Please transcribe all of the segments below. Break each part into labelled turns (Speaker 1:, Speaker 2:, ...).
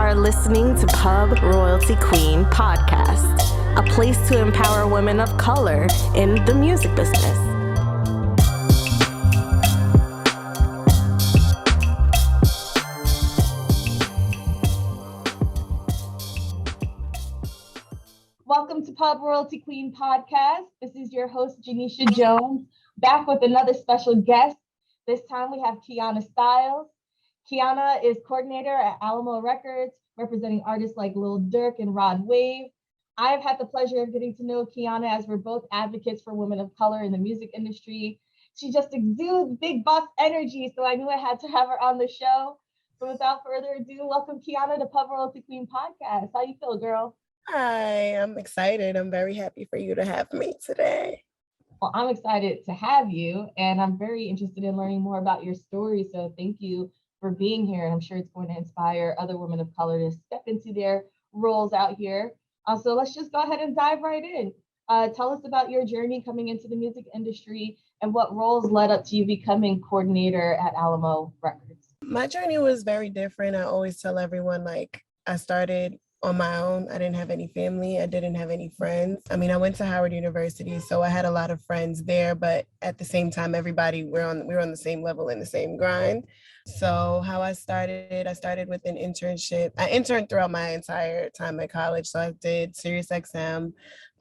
Speaker 1: are listening to Pub Royalty Queen Podcast, a place to empower women of color in the music business.
Speaker 2: Welcome to Pub Royalty Queen Podcast. This is your host, Janisha Jones, back with another special guest. This time we have Kianna Styles. Kianna is coordinator at Alamo Records, representing artists like Lil Durk and Rod Wave. I've had the pleasure of getting to know Kianna as we're both advocates for women of color in the music industry. She just exudes big boss energy, so I knew I had to have her on the show. So without further ado, welcome Kianna to Pub Royalty Queen Podcast. How you feel, girl?
Speaker 3: Hi, I'm excited. I'm very happy for you to have me today.
Speaker 2: Well, I'm excited to have you, and I'm very interested in learning more about your story. So thank you for being here. And I'm sure it's going to inspire other women of color to step into their roles out here. So let's just go ahead and dive right in. Tell us about your journey coming into the music industry and what roles led up to you becoming coordinator at Alamo Records.
Speaker 3: My journey was very different. I always tell everyone, I started on my own. I didn't have any family. I didn't have any friends. I mean, I went to Howard University, so I had a lot of friends there, but at the same time, everybody, we were on the same level in the same grind. So how I started with an internship. I interned throughout my entire time at college. So I did Sirius XM.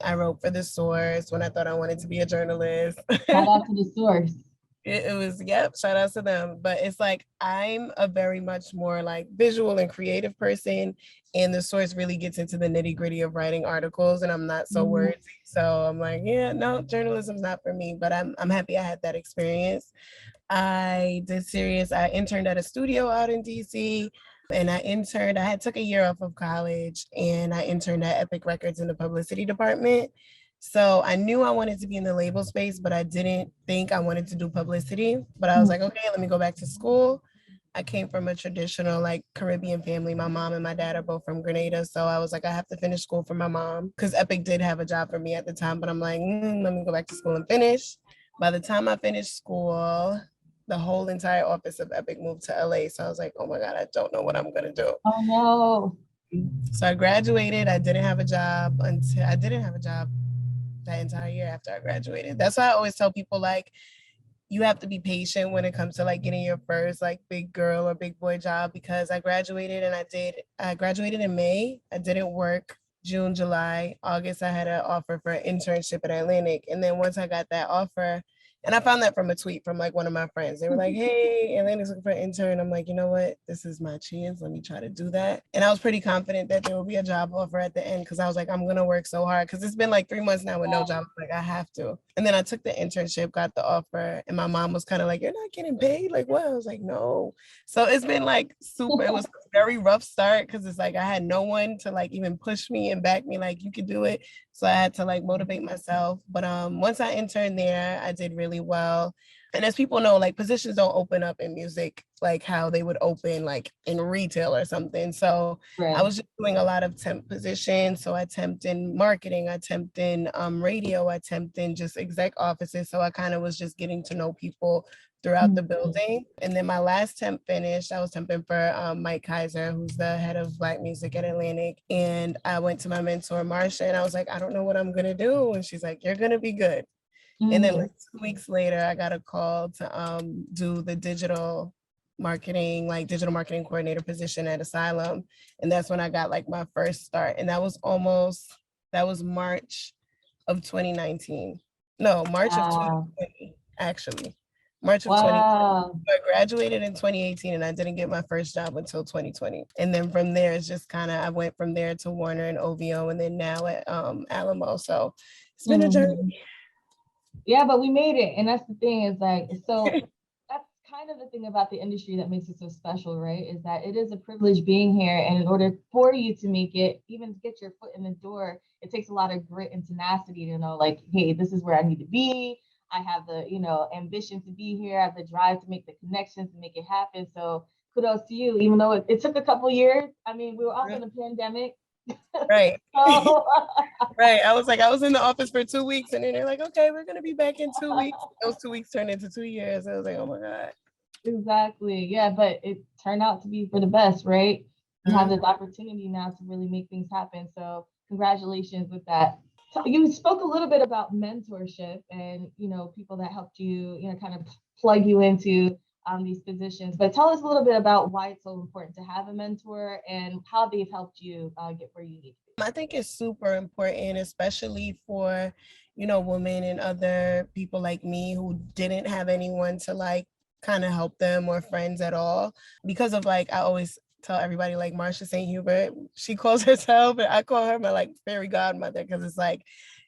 Speaker 3: I wrote for The Source when I thought I wanted to be a journalist.
Speaker 2: Shout out to The Source.
Speaker 3: It was, shout out to them. But it's like, I'm a very much more like visual and creative person. And The Source really gets into the nitty gritty of writing articles, and I'm not so wordsy. So I'm like, no, journalism's not for me, but I'm happy I had that experience. I did Sirius. I interned at a studio out in DC, and I took a year off of college, and I interned at Epic Records in the publicity department. So I knew I wanted to be in the label space, but I didn't think I wanted to do publicity. But I was like, okay, let me go back to school. I came from a traditional Caribbean family. My mom and my dad are both from Grenada. So I was like, I have to finish school for my mom, because Epic did have a job for me at the time. But I'm like, let me go back to school and finish. By the time I finished school, the whole entire office of Epic moved to LA. So I was like, oh my God, I don't know what I'm going to do.
Speaker 2: Oh no.
Speaker 3: So I graduated. I didn't have a job that entire year after I graduated. That's why I always tell people, you have to be patient when it comes to getting your first big girl or big boy job, because I graduated in May. I didn't work June, July, August. I had an offer for an internship at Atlantic. And then once I got that offer, and I found that from a tweet from one of my friends. They were like, hey, Atlantic's looking for an intern. I'm like, you know what? This is my chance. Let me try to do that. And I was pretty confident that there will be a job offer at the end, because I was like, I'm going to work so hard, because it's been 3 months now with no job. I have to. And then I took the internship, got the offer, and my mom was kind of like, you're not getting paid? What? I was like, no. So it's been super, it was a very rough start, because it's I had no one to even push me and back me, you could do it. So I had to motivate myself. But once I interned there, I did really well. And as people know, positions don't open up in music how they would open in retail or something. So right. I was just doing a lot of temp positions. So I temped in marketing, I temped in radio, I temped in just exec offices. So I kind of was just getting to know people throughout the building. And then my last temp finished, I was temping for Mike Kaiser, who's the head of Black music at Atlantic. And I went to my mentor, Marsha, and I was like, I don't know what I'm going to do. And she's like, you're going to be good. And then 2 weeks later, I got a call to do the digital marketing coordinator position at Asylum. And that's when I got my first start. And that was March of 2019. No, March of 2020, actually. March of 2020. So I graduated in 2018, and I didn't get my first job until 2020. And then from there, it's just I went from there to Warner and OVO, and then now at Alamo. So it's been a journey.
Speaker 2: Yeah, but we made it. And that's the thing is so that's kind of the thing about the industry that makes it so special, right? Is that it is a privilege being here. And in order for you to make it, even to get your foot in the door, it takes a lot of grit and tenacity to know hey, this is where I need to be. I have the, ambition to be here. I have the drive to make the connections and make it happen. So kudos to you, even though it took a couple years. I mean, we were also in a pandemic.
Speaker 3: Right. Right. I was in the office for 2 weeks, and then they're like, okay, we're going to be back in 2 weeks. Those 2 weeks turned into 2 years. I was like, oh my God.
Speaker 2: Exactly. Yeah. But it turned out to be for the best, right? you have this opportunity now to really make things happen. So congratulations with that. So you spoke a little bit about mentorship and, people that helped you, kind of plug you into these positions, but tell us a little bit about why it's so important to have a mentor and how they've helped you get where you need to be.
Speaker 3: I think it's super important, especially for, women and other people like me who didn't have anyone to like kind of help them or friends at all. Because of like, I always tell everybody like Marsha St. Hubert, she calls herself, and I call her my like fairy godmother, because it's like,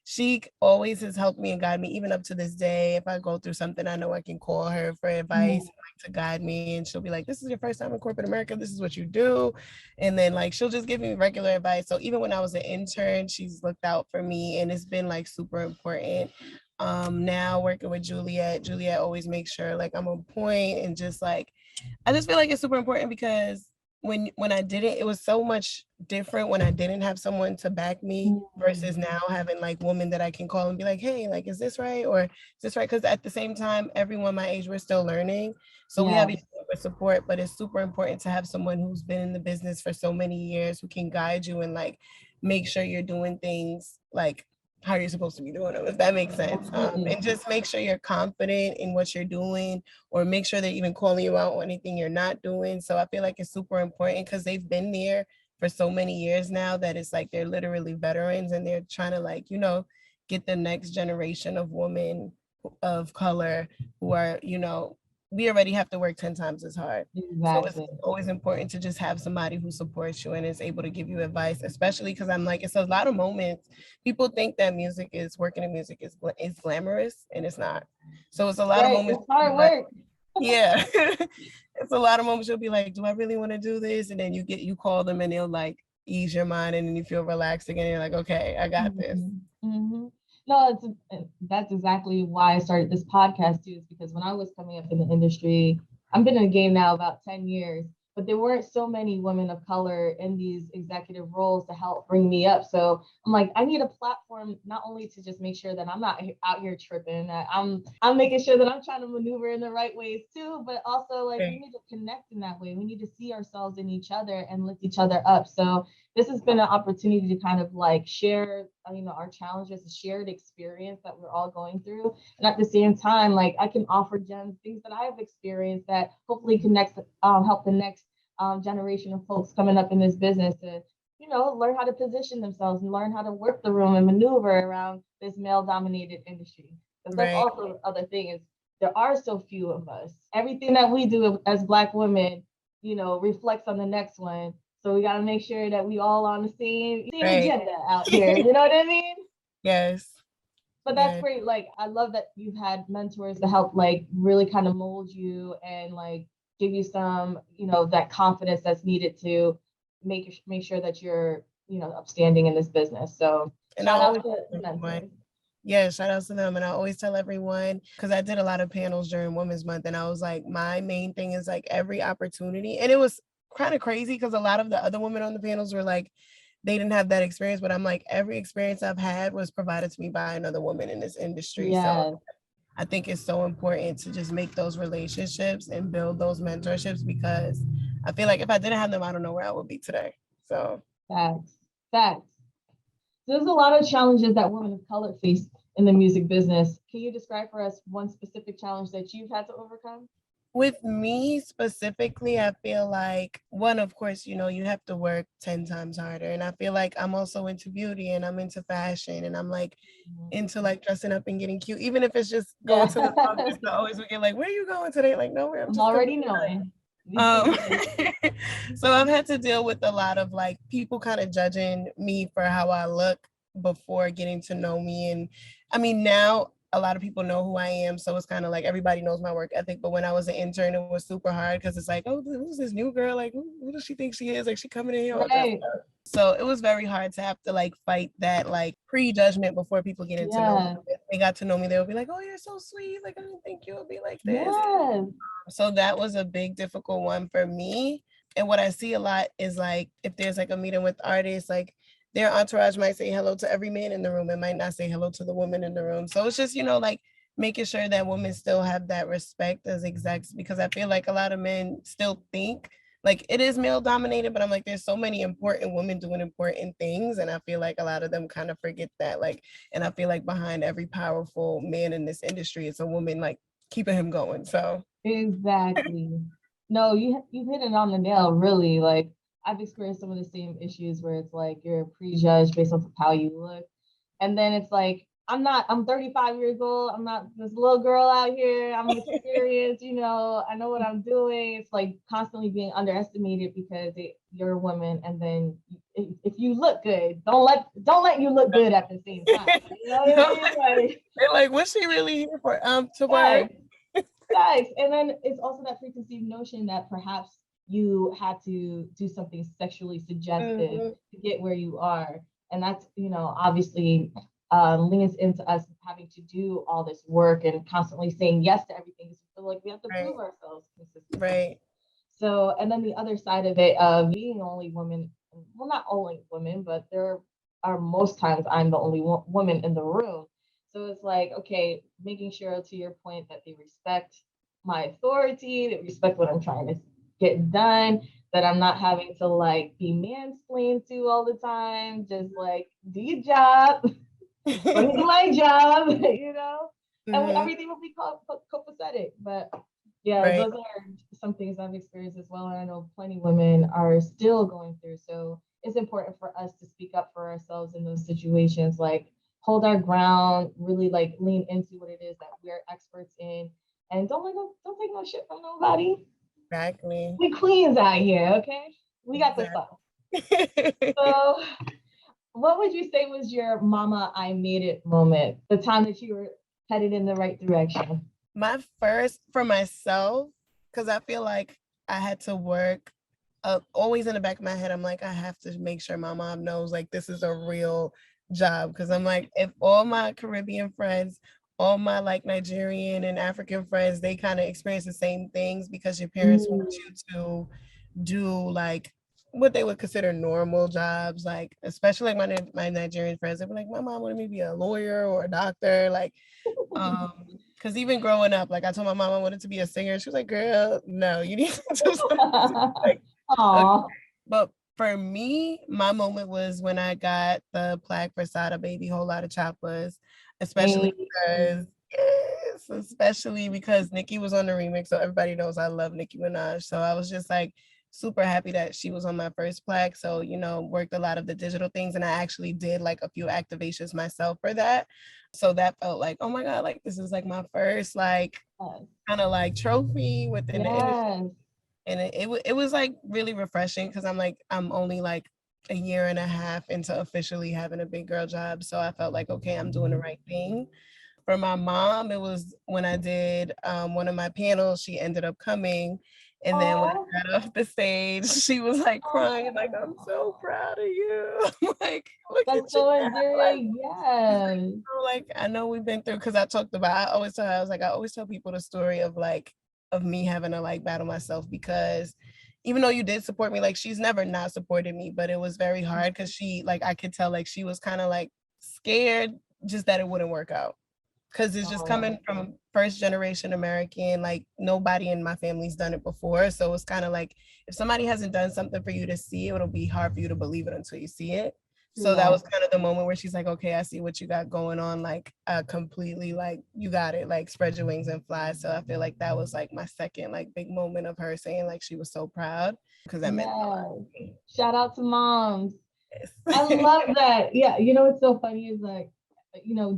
Speaker 3: she always has helped me and guided me, even up to this day. If I go through something, I know I can call her for advice, like, to guide me. And she'll be like, this is your first time in corporate America. This is what you do. And then like, she'll just give me regular advice. So even when I was an intern, she's looked out for me, and it's been like super important. Now working with Juliet always makes sure like I'm on point, and just like, I just feel like it's super important, because when I did it, it was so much different when I didn't have someone to back me versus now having like women that I can call and be like, hey, like, is this right? Or is this right? Because at the same time, everyone my age, we're still learning. So we have each other for support, but it's super important to have someone who's been in the business for so many years, who can guide you and like make sure you're doing things like how you're supposed to be doing them, if that makes sense. And just make sure you're confident in what you're doing, or make sure they're even calling you out on anything you're not doing. So I feel like it's super important, because they've been there for so many years now that it's like they're literally veterans, and they're trying to like, get the next generation of women of color who are, we already have to work 10 times as hard.
Speaker 2: Exactly.
Speaker 3: So it's always important to just have somebody who supports you and is able to give you advice, especially because I'm like, it's a lot of moments. People think that working in music is glamorous, and it's not. So it's a lot of moments.
Speaker 2: It's hard work.
Speaker 3: Yeah. It's a lot of moments you'll be like, do I really want to do this? And then you call them, and they'll like ease your mind, and then you feel relaxed again. You're like, okay, I got this.
Speaker 2: No, that's exactly why I started this podcast too, is because when I was coming up in the industry, I've been in the game now about 10 years, but there weren't so many women of color in these executive roles to help bring me up. So I'm like, I need a platform, not only to just make sure that I'm not out here tripping, that I'm making sure that I'm trying to maneuver in the right ways too, but also like we need to connect in that way. We need to see ourselves in each other and lift each other up. So this has been an opportunity to kind of like share, our challenges, a shared experience that we're all going through. And at the same time, like I can offer gems, things that I've experienced that hopefully help the next generation of folks coming up in this business to, learn how to position themselves and learn how to work the room and maneuver around this male-dominated industry. Because that's also the other thing, is there are so few of us. Everything that we do as Black women, reflects on the next one. So we got to make sure that we all on the same agenda out here. You know what I mean?
Speaker 3: Yes.
Speaker 2: But that's great. Like, I love that you've had mentors to help like really kind of mold you and like give you some, that confidence that's needed to make sure that you're, upstanding in this business. So shout out to mentors.
Speaker 3: Yeah, shout out to them. And I always tell everyone, because I did a lot of panels during Women's Month, and I was like, my main thing is like every opportunity. And it was kind of crazy because a lot of the other women on the panels were like, they didn't have that experience, but I'm like, every experience I've had was provided to me by another woman in this industry. So I think it's so important to just make those relationships and build those mentorships, because I feel like if I didn't have them, I don't know where I would be today. So
Speaker 2: facts. There's a lot of challenges that women of color face in the music business. Can you describe for us one specific challenge that you've had to overcome?
Speaker 3: With me specifically, I feel like one, of course, you have to work 10 times harder. And I feel like I'm also into beauty, and I'm into fashion, and I'm like into like dressing up and getting cute, even if it's just going to the office. I always would get like, where are you going today? Like, nowhere. I'm just
Speaker 2: already knowing.
Speaker 3: So I've had to deal with a lot of like people kind of judging me for how I look before getting to know me. And I mean, now a lot of people know who I am, so it's kind of like everybody knows my work ethic. But when I was an intern, it was super hard, because it's like, oh, who's this new girl? Like, who does she think she is? Like, she coming in here all dressed up. So it was very hard to have to like fight that like prejudgment before people get into know me. If they got to know me, they'll be like, oh, you're so sweet. Like, I didn't think you would be like this. So that was a big, difficult one for me. And what I see a lot is like, if there's like a meeting with artists, like their entourage might say hello to every man in the room and might not say hello to the woman in the room. So it's just, like making sure that women still have that respect as execs, because I feel like a lot of men still think like it is male dominated, but I'm like, there's so many important women doing important things. And I feel like a lot of them kind of forget that. Like, and I feel like behind every powerful man in this industry, it's a woman like keeping him going. So
Speaker 2: Exactly. No, you hit it on the nail, really. Like I've experienced some of the same issues where it's like you're prejudged based off of how you look. And then it's like, I'm 35 years old. I'm not this little girl out here. I'm experienced, I know what I'm doing. It's like constantly being underestimated because you're a woman. And then if you look good, don't let you look good at the same time. You know what I mean? Like,
Speaker 3: they're like, what's she really here for? To work.
Speaker 2: yes, yes. And then it's also that preconceived notion that perhaps you had to do something sexually suggestive
Speaker 3: Mhm.
Speaker 2: to get where you are. And that's, obviously leans into us having to do all this work and constantly saying yes to everything because we feel like we have to
Speaker 3: Right.
Speaker 2: prove ourselves consistently.
Speaker 3: Right.
Speaker 2: So, and then the other side of it, of being only women, well, not only women, but there are most times I'm the only woman in the room. So it's like, okay, making sure to your point that they respect my authority, they respect what I'm trying to get done, that I'm not having to like be mansplained to all the time, just like do your job, let me do my job, and
Speaker 3: Mhm.
Speaker 2: everything will be copacetic. But yeah,
Speaker 3: Right.
Speaker 2: those are some things I've experienced as well. And I know plenty of women are still going through. So it's important for us to speak up for ourselves in those situations, like hold our ground, really like lean into what it is that we're experts in. And don't take no shit from nobody.
Speaker 3: Exactly.
Speaker 2: We queens out here, okay? We got this stuff.
Speaker 3: Exactly.
Speaker 2: So what would you say was your mama I made it moment? The time that you were headed in the right direction?
Speaker 3: My first for myself, because I feel like I had to work always in the back of my head. I'm like, I have to make sure my mom knows like this is a real job. Because I'm like, if all my Caribbean friends, all my like Nigerian and African friends, they kind of experience the same things because your parents want
Speaker 2: Mm.
Speaker 3: you to do like what they would consider normal jobs, like especially like my Nigerian friends, they'd be like, my mom wanted me to be a lawyer or a doctor, like because even growing up, like I told my mom I wanted to be a singer. She was like, girl, no, you need to do something. Like, okay.
Speaker 2: Aw,
Speaker 3: But for me, my moment was when I got the plaque for Sada Baby Whole Lot of Choppas, especially
Speaker 2: hey.
Speaker 3: because yes, especially because Nicki was on the remix. So everybody knows I love Nicki Minaj. So I was just like super happy that she was on my first plaque. So, worked a lot of the digital things and I actually did like a few activations myself for that. So that felt like, oh my God, like this is like my first like
Speaker 2: Yes.
Speaker 3: kind of like trophy within the industry.
Speaker 2: Yes.
Speaker 3: And it was like really refreshing because I'm only like a year and a half into officially having a big girl job. So I felt like, okay, I'm doing the right thing. For my mom, it was when I did one of my panels, she ended up coming. And then when
Speaker 2: Oh,
Speaker 3: I got off the stage, she was like crying, like, I'm so proud of you. I'm like, look
Speaker 2: that's
Speaker 3: at you
Speaker 2: so
Speaker 3: now. Like,
Speaker 2: endearing. Yes.
Speaker 3: like I know we've been through because I always tell her, I was like, I always tell people the story of like of me having to like battle myself because even though you did support me, like she's never not supported me, but it was very hard because she like I could tell like she was kind of like scared just that it wouldn't work out because it's just
Speaker 2: Oh,
Speaker 3: coming from first generation American, like nobody in my family's done it before. So it's kind of like if somebody hasn't done something for you to see, it'll be hard for you to believe it until you see it.
Speaker 2: true
Speaker 3: So that
Speaker 2: that.
Speaker 3: was kind of the moment where she's like, okay, I see what you got going on. Like completely like you got it, like spread your wings and fly. So I feel like that was like my second like big moment of her saying like she was so proud because that meant a lot
Speaker 2: Yes.
Speaker 3: to me.
Speaker 2: Shout out to moms. I
Speaker 3: Yes.
Speaker 2: love that. Yeah, what's so funny is like,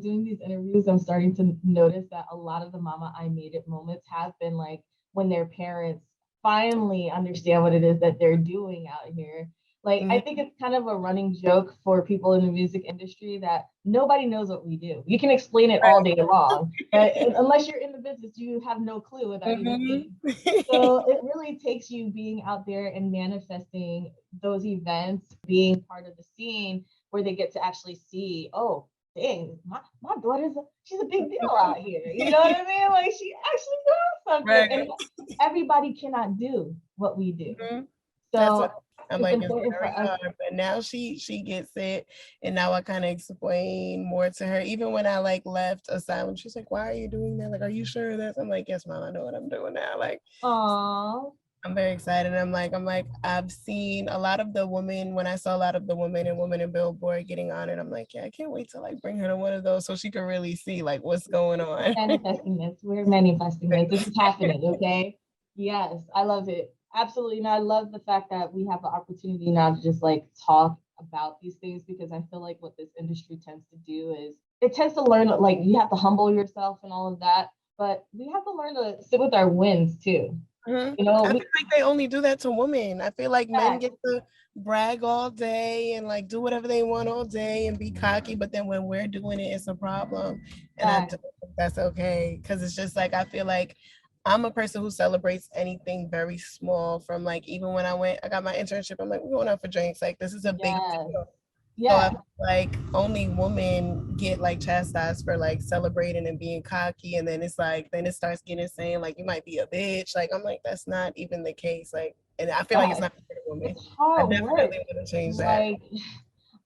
Speaker 2: doing these interviews, I'm starting to notice that a lot of the mama I made it moments have been like when their parents finally understand what it is that they're doing out here. Like, I think
Speaker 3: Mhm.
Speaker 2: it's kind of a running joke for people in the music industry that nobody knows what we do. You can explain it all day long, but unless you're in the business, you have no clue without even
Speaker 3: Mhm.
Speaker 2: being. So it really takes you being out there and manifesting those events, being part of the scene where they get to actually see, oh, dang, my daughter's she's a big deal out here. You know what I mean? Like she actually does something.
Speaker 3: Right.
Speaker 2: And everybody cannot do what we do.
Speaker 3: Mhm. That's what
Speaker 2: So
Speaker 3: I'm
Speaker 2: it's
Speaker 3: like, it's
Speaker 2: important for
Speaker 3: very
Speaker 2: us.
Speaker 3: hard. But now she gets it. And now I kind of explain more to her. Even when I like left Asylum, she's like, why are you doing that? Like, are you sure that's I'm like, yes, mom, I know what I'm doing now. Like
Speaker 2: Aw.
Speaker 3: I'm very excited. I've seen a lot of the women, when I saw a lot of the women and Women in Billboard getting on it, I'm like, yeah, I can't wait to like bring her to one of those so she can really see like what's going on.
Speaker 2: Manifesting this. We're manifesting this. This is happening, okay? Yes, I love it. Absolutely. And I love the fact that we have the opportunity now to just like talk about these things because I feel like what this industry tends to do is it tends to learn like you have to humble yourself and all of that, but we have to learn to sit with our wins too.
Speaker 3: Mhm.
Speaker 2: You know,
Speaker 3: I
Speaker 2: we
Speaker 3: feel like they only do that to women. I feel like men
Speaker 2: yeah,
Speaker 3: get to brag all day and like do whatever they want all day and be cocky, but then when we're doing it, it's a problem. And I
Speaker 2: yeah,
Speaker 3: don't think that's okay because it's just like I feel like I'm a person who celebrates anything very small. From like even when I got my internship, I'm like, we're going out for drinks. Like this is a big
Speaker 2: yes,
Speaker 3: deal. So I
Speaker 2: yeah,
Speaker 3: feel like only women get like chastised for like celebrating and being cocky, and then it's like then it starts getting saying like you might be a bitch. Like I'm like that's not even the case. Like, and I feel like it's
Speaker 2: yes.
Speaker 3: not for women.
Speaker 2: It's
Speaker 3: I
Speaker 2: hard work.
Speaker 3: definitely want to change that.
Speaker 2: Like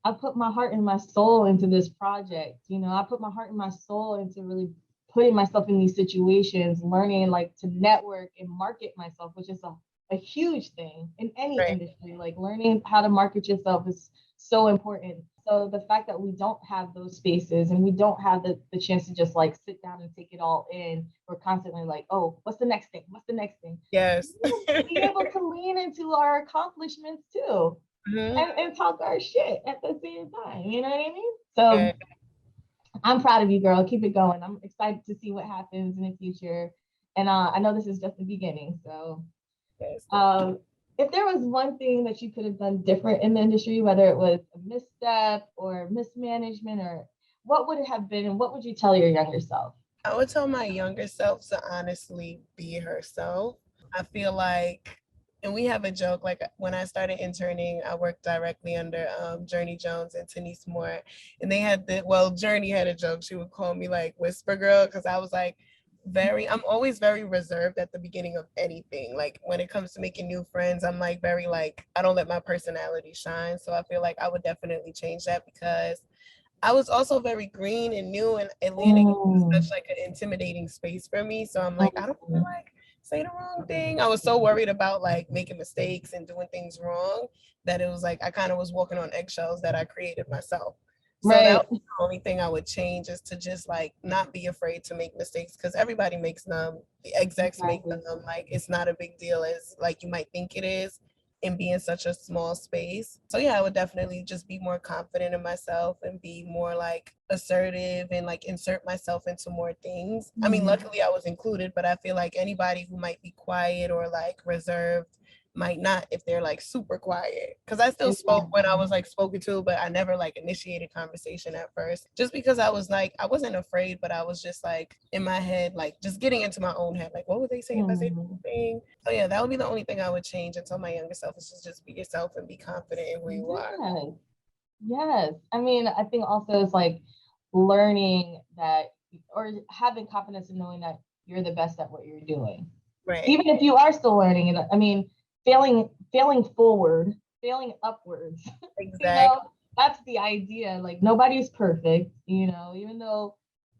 Speaker 2: I put my heart and my soul into this project. You know, I put my heart and my soul into really putting myself in these situations, learning like to network and market myself, which is a huge thing in any
Speaker 3: Right.
Speaker 2: industry. Like learning how to market yourself is so important. So the fact that we don't have those spaces and we don't have the chance to just like sit down and take it all in, we're constantly like, oh, what's the next thing? What's the next thing?
Speaker 3: Yes.
Speaker 2: Be able to lean into our accomplishments too
Speaker 3: Mhm.
Speaker 2: and talk our shit at the same time. You know what I mean?
Speaker 3: Yeah.
Speaker 2: So I'm proud of you, girl. Keep it going. I'm excited to see what happens in the future. And I know this is just the beginning. So
Speaker 3: Yes.
Speaker 2: um, if there was one thing that you could have done different in the industry, whether it was a misstep or mismanagement, or what would it have been, and what would you tell your younger self?
Speaker 3: I would tell my younger self to honestly be herself. I feel like, and we have a joke, like when I started interning, I worked directly under Journey Jones and Denise Moore. And they had Journey had a joke. She would call me like Whisper Girl because I was like, I'm always very reserved at the beginning of anything. Like when it comes to making new friends, I'm like very like, I don't let my personality shine. So I feel like I would definitely change that because I was also very green and new, and Atlanta is
Speaker 2: Mm,
Speaker 3: such like an intimidating space for me. So I'm like, I don't want to
Speaker 2: mm,
Speaker 3: like say the wrong thing. I was so worried about like making mistakes and doing things wrong that it was like I kind of was walking on eggshells that I created myself. So that
Speaker 2: right.
Speaker 3: was the only thing I would change is to just like not be afraid to make mistakes because everybody makes them. The execs make
Speaker 2: Exactly.
Speaker 3: them. Like it's not a big deal as like you might think it is and be in such a small space. So yeah, I would definitely just be more confident in myself and be more like assertive and like insert myself into more things. I mean,
Speaker 2: Mm,
Speaker 3: luckily I was included, but I feel like anybody who might be quiet or like reserved might not if they're like super quiet. Cause I still spoke when I
Speaker 2: exactly.
Speaker 3: was like spoken to, but I never like initiated conversation at first. Just because I was like, I wasn't afraid, but I was just like in my head, like just getting into my own head, like what would they say if I say
Speaker 2: Mm.
Speaker 3: anything? So yeah, that would be the only thing I would change and tell my younger self is just be yourself and be confident in who you are.
Speaker 2: Yes. Yes. I mean, I think also it's like learning that or having confidence in knowing that you're the best at what you're doing.
Speaker 3: Right.
Speaker 2: Even if you are still learning it, I mean, failing forward, failing upwards, you know,
Speaker 3: Exactly.
Speaker 2: that's the idea. Like nobody's perfect, you know, even though,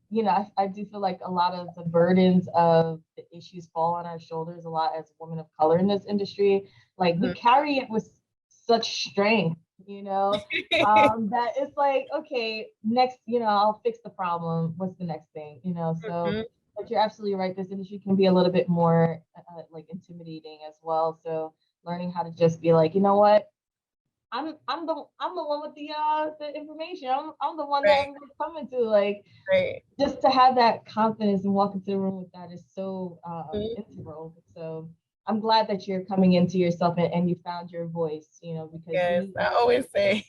Speaker 2: you know, I do feel like a lot of the burdens of the issues fall on our shoulders a lot as women of color in this industry. Like we carry it with such strength, you know, that it's like, okay, next, you know, I'll fix the problem. What's the next thing, you know? So,
Speaker 3: Mhm.
Speaker 2: but you're absolutely right. This industry can be a little bit more like intimidating as well. So learning how to just be like, you know what, I'm the one with the information. I'm the one that
Speaker 3: Right.
Speaker 2: everyone's coming to. Like
Speaker 3: Right.
Speaker 2: just to have that confidence and walk into the room with that is so
Speaker 3: Mhm.
Speaker 2: integral. So I'm glad that you're coming into yourself and you found your voice, you know, because you
Speaker 3: Yes,
Speaker 2: need
Speaker 3: I
Speaker 2: that.
Speaker 3: always say,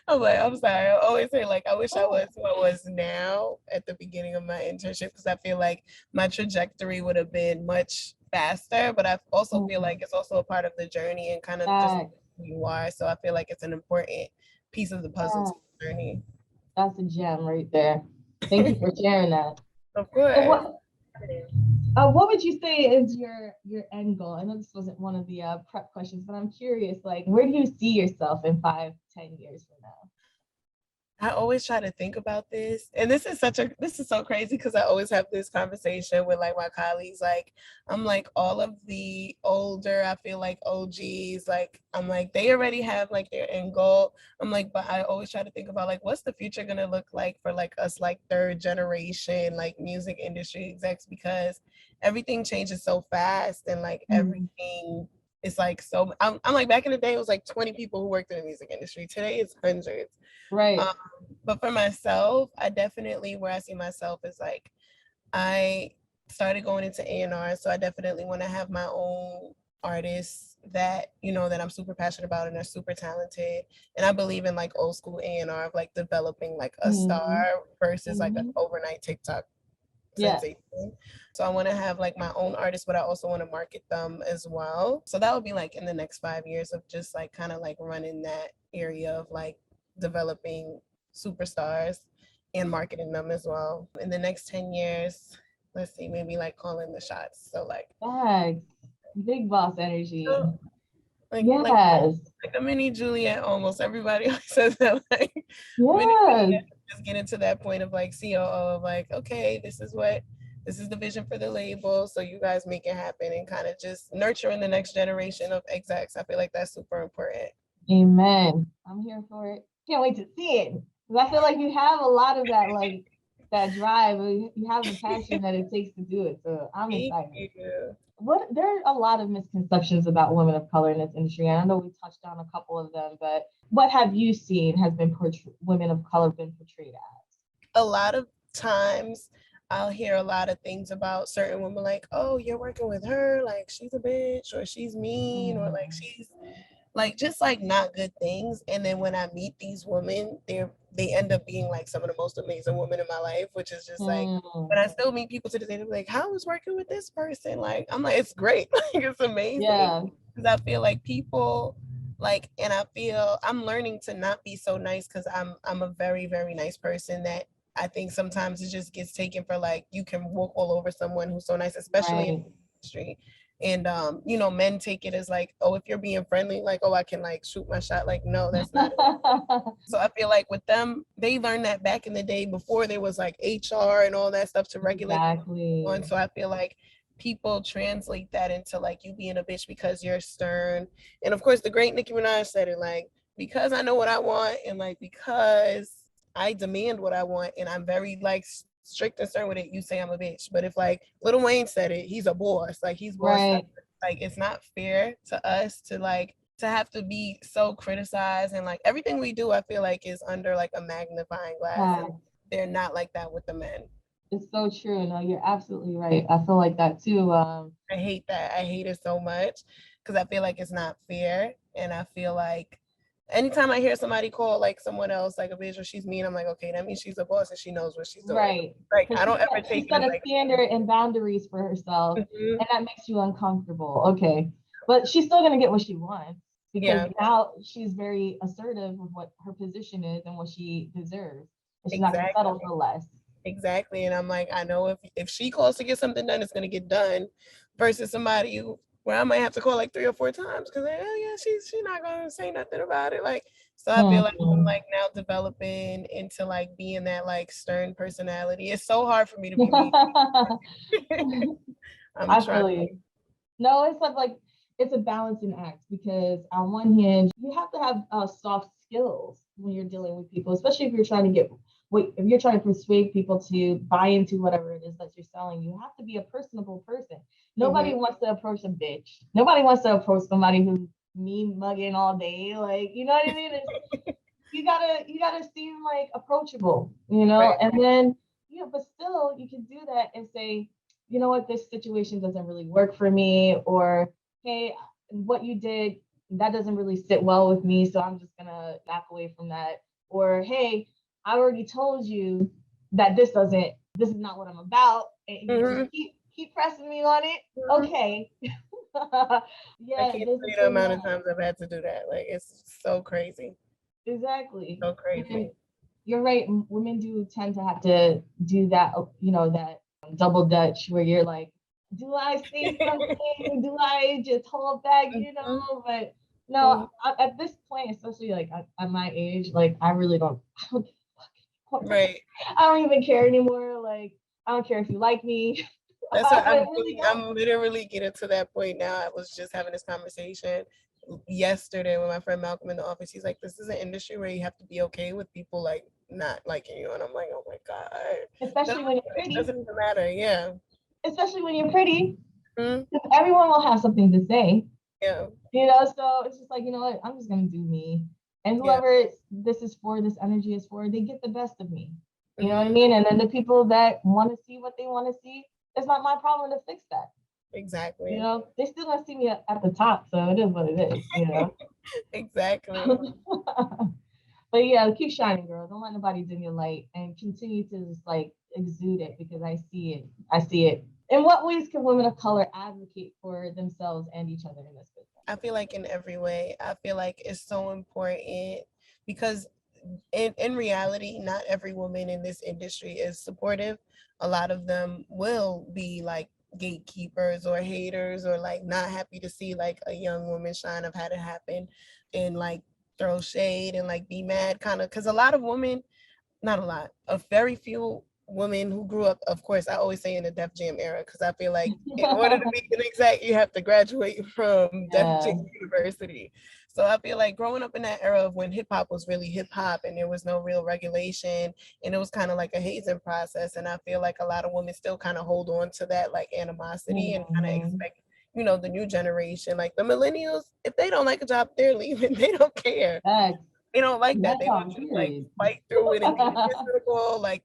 Speaker 3: I'm sorry. I always say, like, I wish I
Speaker 2: Oh,
Speaker 3: was who I was now at the beginning of my internship because I feel like my trajectory would have been much faster. But I also feel like
Speaker 2: mm,
Speaker 3: it's also a part of the journey and kind of just
Speaker 2: that,
Speaker 3: who you are. So I feel like it's an important piece of the puzzle
Speaker 2: that,
Speaker 3: to the journey.
Speaker 2: that's a gem right there. Thank you for sharing that.
Speaker 3: Of
Speaker 2: So
Speaker 3: course.
Speaker 2: what would you say is your end goal? I know this wasn't one of the prep questions, but I'm curious. Like, where do you see yourself in 5, 10 years from now?
Speaker 3: I always try to think about this, and this is so crazy because I always have this conversation with like my colleagues. Like, I'm like all of the older, I feel like OGs, like I'm like they already have like their end goal. I'm like, but I always try to think about like what's the future gonna look like for like us, like third generation, like music industry execs, because everything changes so fast and like everything is like so. I'm like back in the day, it was like 20 people who worked in the music industry. Today it's hundreds.
Speaker 2: Right.
Speaker 3: But for myself, I definitely, where I see myself is like, I started going into A&R, so I definitely want to have my own artists that, you know, that I'm super passionate about and are super talented. And I believe in like old school A&R of like developing like a star versus like an overnight TikTok sensation. So I want to have like my own artists, but I also want to market them as well. So that would be like in the next 5 years of just like kind of like running that area of like developing superstars and marketing them as well. In the next 10 years, let's see, maybe like calling the shots. So like
Speaker 2: big boss energy.
Speaker 3: Like,
Speaker 2: yes.
Speaker 3: Like a mini Juliet almost. Everybody always says that like mini
Speaker 2: Yes.
Speaker 3: Juliet, just getting to that point of like COO of like, okay, this is the vision for the label. So you guys make it happen and kind of just nurturing the next generation of execs. I feel like that's super important.
Speaker 2: Amen. I'm here for it. Can't wait to see it. Because I feel like you have a lot of that, like that drive. You have the passion that it takes to do it. So I'm excited.
Speaker 3: Thank you.
Speaker 2: There are a lot of misconceptions about women of color in this industry. And I know we touched on a couple of them, but what have you seen has been women of color been portrayed as?
Speaker 3: A lot of times I'll hear a lot of things about certain women like, oh, you're working with her, like she's a bitch or she's mean or like she's like just like not good things. And then when I meet these women, they end up being like some of the most amazing women in my life, which is just like when I still meet people to this day, they're like, how is working with this person? Like I'm like, it's great. Like it's amazing.
Speaker 2: Yeah.
Speaker 3: Because I feel like people like, and I feel I'm learning to not be so nice because I'm a very, very nice person that I think sometimes it just gets taken for like you can walk all over someone who's so nice, especially in the industry. And you know, men take it as like, oh, if you're being friendly, like, oh, I can like shoot my shot. Like, no, that's not it. So I feel like with them, they learned that back in the day before there was like HR and all that stuff to regulate.
Speaker 2: Exactly.
Speaker 3: And so I feel like people translate that into like you being a bitch because you're stern. And of course, the great Nicki Minaj said it like, because I know what I want and like because I demand what I want and I'm very like strict and stern with it, you say I'm a bitch. But if like Lil Wayne said it, he's a boss. Like he's boss.
Speaker 2: Right.
Speaker 3: Like it's not fair to us to like to have to be so criticized and like everything we do, I feel like is under like a magnifying glass. And they're not like that with the men.
Speaker 2: It's so true. No, you're absolutely right. I feel like that too.
Speaker 3: I hate that. I hate it so much because I feel like it's not fair. And I feel like anytime I hear somebody call like someone else like a bitch or she's mean, I'm like, okay, that means she's a boss and she knows what she's doing.
Speaker 2: Right.
Speaker 3: Like I don't ever take
Speaker 2: she set a
Speaker 3: like,
Speaker 2: standard and boundaries for herself, and that makes you uncomfortable. Okay, but she's still gonna get what she wants because now she's very assertive with what her position is and what she deserves, and she's not gonna settle for less.
Speaker 3: Exactly, and I'm like, I know if she calls to get something done, it's gonna get done, versus somebody where I might have to call like 3 or 4 times because she's not gonna say nothing about it. Like, so I feel like I'm like now developing into like being that like stern personality. It's so hard for me to be mean.
Speaker 2: I feel you. No, it's like it's a balancing act because on one hand you have to have soft skills when you're dealing with people, especially if you're trying to if you're trying to persuade people to buy into whatever it is that you're selling. You have to be a personable person. Nobody wants to approach a bitch. Nobody wants to approach somebody who's mean mugging all day. Like, you know what I mean? You gotta seem like approachable, you know, right. And then, but still you can do that and say, you know what, this situation doesn't really work for me, or, hey, what you did, that doesn't really sit well with me, so I'm just gonna back away from that. Or, hey, I already told you that this is not what I'm about, and you just keep pressing me on it. Okay.
Speaker 3: I can't tell you the amount of times I've had to do that. Like, it's so crazy.
Speaker 2: Exactly.
Speaker 3: So crazy.
Speaker 2: And you're right. Women do tend to have to do that, that double dutch where you're like, do I say something? Do I just hold back? But no, at this point, especially like at my age, like I really don't
Speaker 3: Right.
Speaker 2: I don't even care anymore. Like, I don't care if you like me.
Speaker 3: That's what
Speaker 2: I really don't.
Speaker 3: I'm literally getting to that point now. I was just having this conversation yesterday with my friend Malcolm in the office. He's like, this is an industry where you have to be okay with people like not liking you. And I'm like, oh my God.
Speaker 2: Especially when you're
Speaker 3: It
Speaker 2: pretty.
Speaker 3: doesn't even matter. Yeah.
Speaker 2: Especially when you're pretty.
Speaker 3: Hmm.
Speaker 2: Everyone will have something to say.
Speaker 3: Yeah.
Speaker 2: So it's just like, you know what, I'm just gonna do me. And
Speaker 3: Yeah.
Speaker 2: whoever this is for, this energy is for, they get the best of me. You know what I
Speaker 3: Hmm.
Speaker 2: mean? And then the people that want to see what they want to see, it's not my problem to fix that.
Speaker 3: Exactly.
Speaker 2: They still gonna see me at the top, so it is what it is.
Speaker 3: Exactly.
Speaker 2: But yeah, keep shining, girl. Don't let nobody dim your light and continue to just like exude it because I see it. I see it. In what ways can women of color advocate for themselves and each other in this business?
Speaker 3: I feel like in every way, I feel like it's so important because in reality, not every woman in this industry is supportive. A lot of them will be like gatekeepers or haters or like not happy to see like a young woman shine. I've had it happen and like throw shade and like be mad kind of because a lot of women, not a lot, a very few women who grew up, of course, I always say in the Def Jam era, because I feel like in order to be an exec, you have to graduate from Def
Speaker 2: Yeah.
Speaker 3: Jam University. So I feel like growing up in that era of when hip hop was really hip hop and there was no real regulation and it was kind of like a hazing process. And I feel like a lot of women still kind of hold on to that like animosity and kind of
Speaker 2: Mhm.
Speaker 3: expect, the new generation, like the millennials, if they don't like a job, they're leaving. They don't care.
Speaker 2: Facts.
Speaker 3: They don't like
Speaker 2: And
Speaker 3: that.
Speaker 2: that's
Speaker 3: They want
Speaker 2: on
Speaker 3: you to like
Speaker 2: period.
Speaker 3: fight through it and be miserable. Like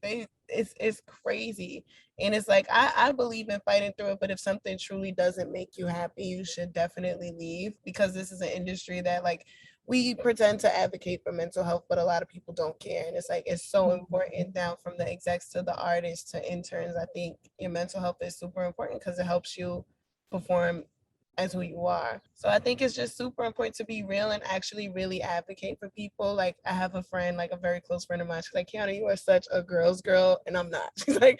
Speaker 3: it's crazy. And it's like I believe in fighting through it, but if something truly doesn't make you happy, you should definitely leave because this is an industry that like we pretend to advocate for mental health, but a lot of people don't care. And it's like it's so important down from the execs to the artists to interns. I think your mental health is super important because it helps you perform as who you are. So I think it's just super important to be real and actually really advocate for people. Like I have a friend, like a very close friend of mine. She's like, Kianna, you are such a girl's girl. And I'm not. She's like,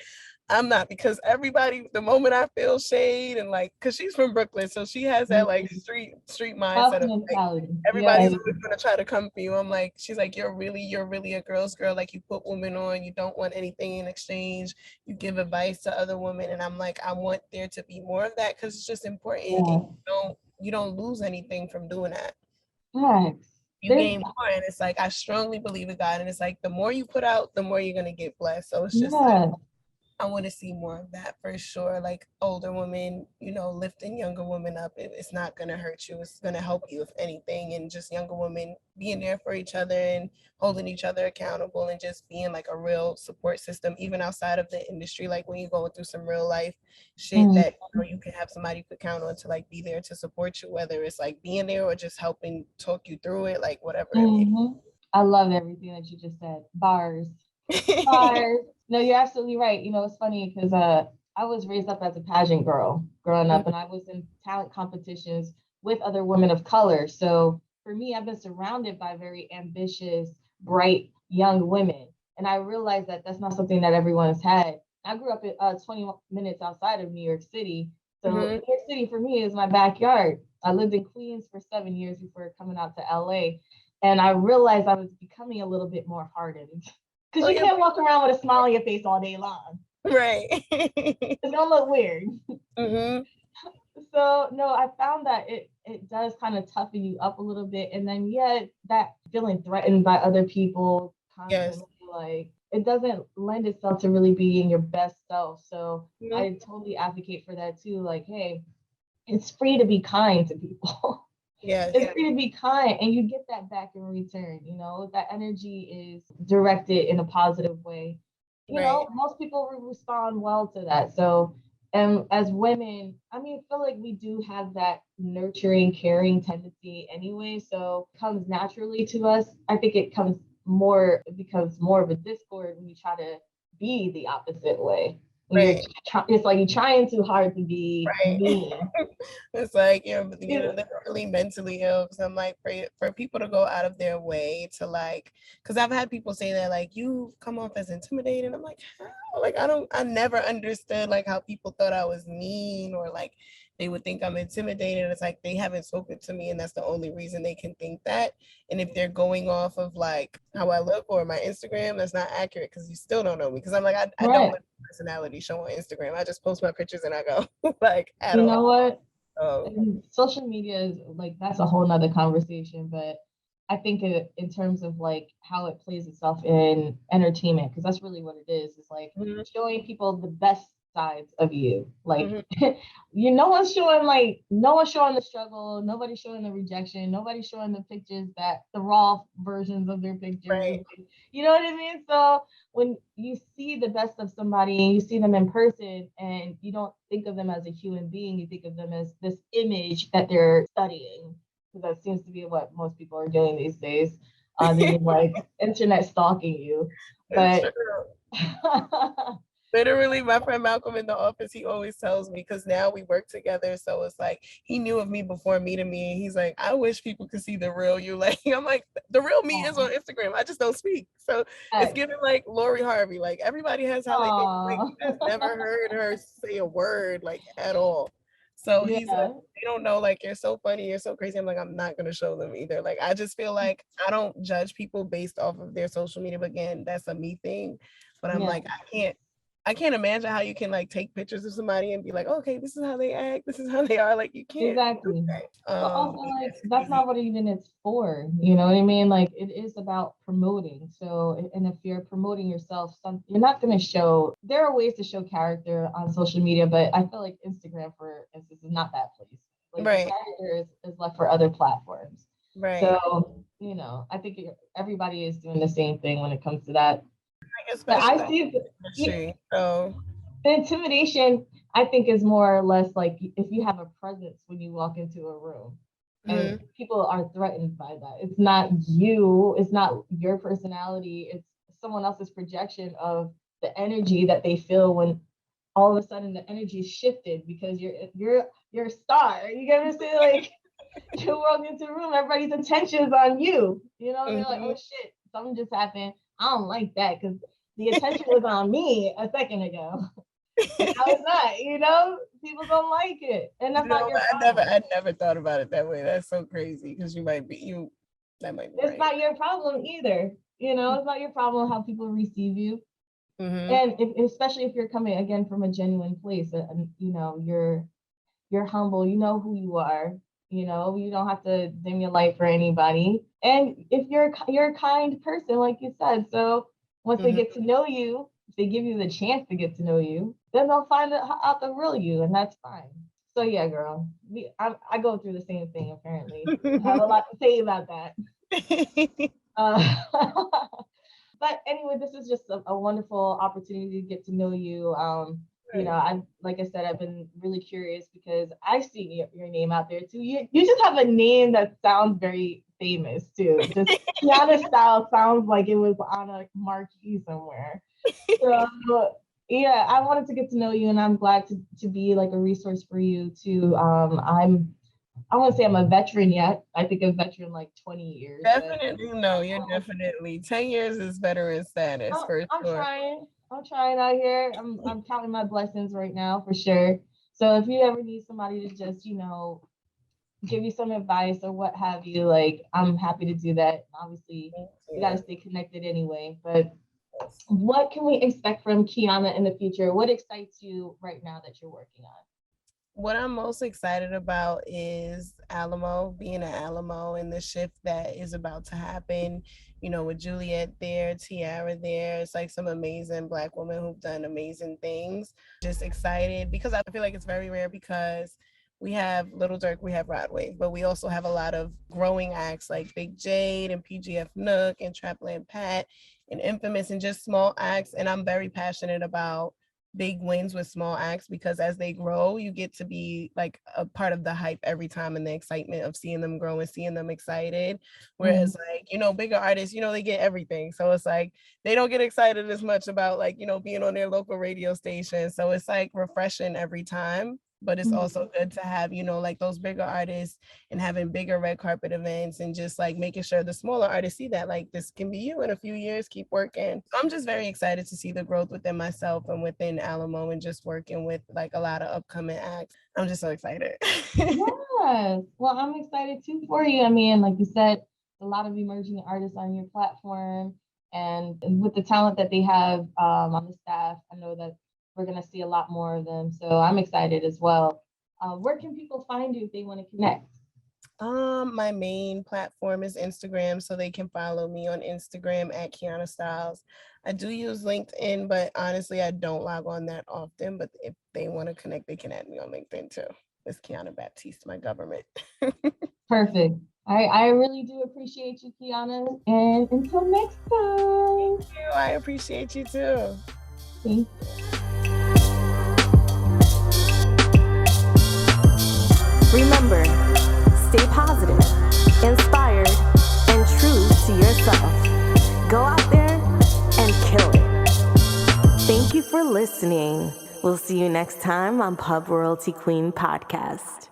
Speaker 3: I'm not because everybody, the moment I feel shade and like, cause she's from Brooklyn. So she has that like street
Speaker 2: Tough
Speaker 3: mindset of like,
Speaker 2: mentality.
Speaker 3: everybody's
Speaker 2: Yes.
Speaker 3: always gonna try to come for you. I'm like, she's like, you're really a girl's girl. Like you put women on, you don't want anything in exchange. You give advice to other women. And I'm like, I want there to be more of that because it's just important. And
Speaker 2: Yeah.
Speaker 3: you don't lose anything from doing that.
Speaker 2: Facts.
Speaker 3: You
Speaker 2: There's
Speaker 3: gain more. And it's like I strongly believe in God. And it's like the more you put out, the more you're gonna get blessed. So it's just like
Speaker 2: yeah.
Speaker 3: I want to see more of that for sure. Like older women, lifting younger women up. It's not going to hurt you. It's going to help you, if anything. And just younger women being there for each other and holding each other accountable and just being like a real support system, even outside of the industry. Like when you're going through some real life shit
Speaker 2: Mm.
Speaker 3: that you can have somebody you could count on to like be there to support you, whether it's like being there or just helping talk you through it, like whatever it may
Speaker 2: Mhm. I love everything that you just said. Bars.
Speaker 3: be.
Speaker 2: Bars. No, you're absolutely right. It's funny because I was raised up as a pageant girl growing up, and I was in talent competitions with other women of color. So for me, I've been surrounded by very ambitious, bright young women, and I realized that that's not something that everyone has had. I grew up at 20 minutes outside of New York City, so
Speaker 3: Mhm.
Speaker 2: New York City for me is my backyard. I lived in Queens for 7 years before coming out to LA, and I realized I was becoming a little bit more hardened because
Speaker 3: Oh,
Speaker 2: you
Speaker 3: yeah,
Speaker 2: can't walk around with a smile on your face all day long.
Speaker 3: right.
Speaker 2: It's gonna look weird.
Speaker 3: Hmm.
Speaker 2: So no, I found that it does kind of toughen you up a little bit, and then that feeling threatened by other people
Speaker 3: Yes.
Speaker 2: constantly, like it doesn't lend itself to really being your best self. So
Speaker 3: Mhm.
Speaker 2: I totally advocate for that too. Like, hey, it's free to be kind to people.
Speaker 3: Yes.
Speaker 2: It's free to be kind, and you get that back in return. That energy is directed in a positive way.
Speaker 3: Right.
Speaker 2: Most people respond well to that. So, and as women, I mean, I feel like we do have that nurturing, caring tendency anyway. So it comes naturally to us. I think it becomes more of a discord when you try to be the opposite way. When
Speaker 3: Right.
Speaker 2: it's like you're trying too hard to be
Speaker 3: Right.
Speaker 2: mean.
Speaker 3: It's like
Speaker 2: You
Speaker 3: you're literally mentally ill. Because I'm like for people to go out of their way to like, because I've had people say that like you come off as intimidating. I'm like, how? Like I never understood like how people thought I was mean or like they would think I'm intimidated. It's like they haven't spoken to me, and that's the only reason they can think that. And if they're going off of like how I look or my Instagram, that's not accurate because you still don't know me. Because I'm like, I don't
Speaker 2: Right.
Speaker 3: let my personality show on Instagram. I just post my pictures and I go like at
Speaker 2: You know
Speaker 3: all.
Speaker 2: what?
Speaker 3: So,
Speaker 2: And social media is like that's a whole nother conversation, but I think in terms of like how it plays itself in entertainment, because that's really what it is. It's like
Speaker 3: mhm,
Speaker 2: showing people the best sides of you. Like
Speaker 3: mhm,
Speaker 2: no one's showing the struggle, nobody's showing the rejection, nobody's showing the pictures that the raw versions of their pictures.
Speaker 3: right.
Speaker 2: You know what I mean? So when you see the best of somebody and you see them in person and you don't think of them as a human being, you think of them as this image that they're studying. Because that seems to be what most people are doing these days. They're like internet stalking you.
Speaker 3: It's
Speaker 2: But
Speaker 3: true. Literally, my friend Malcolm in the office, he always tells me because now we work together. So it's like he knew of me before meeting me. And he's like, I wish people could see the real you. Like, I'm like, the real me is on Instagram. I just don't speak. So it's
Speaker 2: Hey,
Speaker 3: giving like Lori Harvey. Like, everybody has how they think. Like,
Speaker 2: aw.
Speaker 3: you guys never heard her say a word, like, at all. So he's like,
Speaker 2: Yeah,
Speaker 3: they don't know, like, you're so funny, you're so crazy. I'm like, I'm not going to show them either. Like, I just feel like I don't judge people based off of their social media. But again, that's a me thing. But I'm
Speaker 2: yeah.
Speaker 3: like, I can't imagine how you can like take pictures of somebody and be like, okay, this is how they act, this is how they are. Like you can't do
Speaker 2: Exactly.
Speaker 3: that.
Speaker 2: But also,
Speaker 3: But
Speaker 2: like,
Speaker 3: that's
Speaker 2: that's not
Speaker 3: crazy.
Speaker 2: what even it's for. You know what I mean? Like, it is about promoting. So, and if you're promoting yourself, you're not going to show. There are ways to show character on social media, but I feel like Instagram, for instance, is not that place. Like, the
Speaker 3: Right,
Speaker 2: character is left for other platforms.
Speaker 3: right.
Speaker 2: So, I think everybody is doing the same thing when it comes to that.
Speaker 3: Like
Speaker 2: But
Speaker 3: especially
Speaker 2: I
Speaker 3: in
Speaker 2: see
Speaker 3: the industry. So
Speaker 2: the intimidation, I think, is more or less like if you have a presence when you walk into a room and
Speaker 3: mhm.
Speaker 2: people are threatened by that. It's not you, it's not your personality, it's someone else's projection of the energy that they feel when all of a sudden the energy is shifted because you're a star. You get what I'm saying? Like you walk into a room, everybody's attention is on you. You know, they're like, oh
Speaker 3: Mhm.
Speaker 2: shit, something just happened. I don't like that because the attention was on me a second ago. Now it's not, people don't like it. And that's
Speaker 3: You
Speaker 2: not
Speaker 3: know,
Speaker 2: your
Speaker 3: I never
Speaker 2: problem.
Speaker 3: I never thought about it that way. That's so crazy because that might be
Speaker 2: It's
Speaker 3: right.
Speaker 2: not your problem either. It's not your problem how people receive you.
Speaker 3: Mm-hmm.
Speaker 2: And especially if you're coming again from a genuine place and you're humble, you know who you are, you don't have to dim your light for anybody. And if you're a kind person, like you said, so once they
Speaker 3: Mm-hmm.
Speaker 2: get to know you, if they give you the chance to get to know you, then they'll find out the real you, and that's fine. So yeah, girl, I go through the same thing apparently. I have a lot to say about that. Uh, but anyway, this is just a wonderful opportunity to get to know you.
Speaker 3: Right.
Speaker 2: I like I said, I've been really curious because I see your name out there too. You just have a name that sounds very famous too. Just Kianna Styles sounds like it was on a marquee somewhere. So yeah, I wanted to get to know you, and I'm glad to be like a resource for you too. I won't say I'm a veteran yet. I think a veteran like 20 years, but
Speaker 3: Definitely no, you're definitely 10 years is veteran status
Speaker 2: I'm,
Speaker 3: for
Speaker 2: I'm
Speaker 3: sure.
Speaker 2: trying. I'm trying out here. I'm counting my blessings right now for sure. So if you ever need somebody to just, give you some advice or what have you, like I'm happy to do that. Obviously, we gotta
Speaker 3: Yeah.
Speaker 2: stay connected anyway. But what can we expect from Kianna in the future? What excites you right now that you're working on?
Speaker 3: What I'm most excited about is Alamo, being at Alamo and the shift that is about to happen, with Juliet there, Tiara there. It's like some amazing Black women who've done amazing things. Just excited because I feel like it's very rare because we have Little Dirk, we have Rod Wave, but we also have a lot of growing acts like Big Jade and PGF Nook and Trapland Pat and Infamous and just small acts. And I'm very passionate about big wins with small acts because as they grow, you get to be like a part of the hype every time and the excitement of seeing them grow and seeing them excited.
Speaker 2: Mm,
Speaker 3: Whereas like, bigger artists, they get everything. So it's like they don't get excited as much about like, being on their local radio station. So it's like refreshing every time. but it's also good to have, you know, like those bigger artists and having bigger red carpet events and just like making sure the smaller artists see that like this can be you in a few years, keep working. So I'm just very excited to see the growth within myself and within Alamo and just working with like a lot of upcoming acts. I'm just so excited.
Speaker 2: Yes. Well, I'm excited too for you. I mean, like you said, a lot of emerging artists on your platform, and with the talent that they have on the staff, I know that we're going to see a lot more of them. So I'm excited as well. Where can people find you if they want to connect?
Speaker 3: My main platform is Instagram, so they can follow me on Instagram at Kianna Styles. I do use LinkedIn, but honestly, I don't log on that often. But if they want to connect, they can add me on LinkedIn too. It's Kianna Baptiste, my government.
Speaker 2: Perfect. I really do appreciate you, Kianna. And until next time.
Speaker 3: Thank you. I appreciate you too.
Speaker 2: Thank you.
Speaker 1: Remember, stay positive, inspired, and true to yourself. Go out there and kill it. Thank you for listening. We'll see you next time on Pub Royalty Queen Podcast.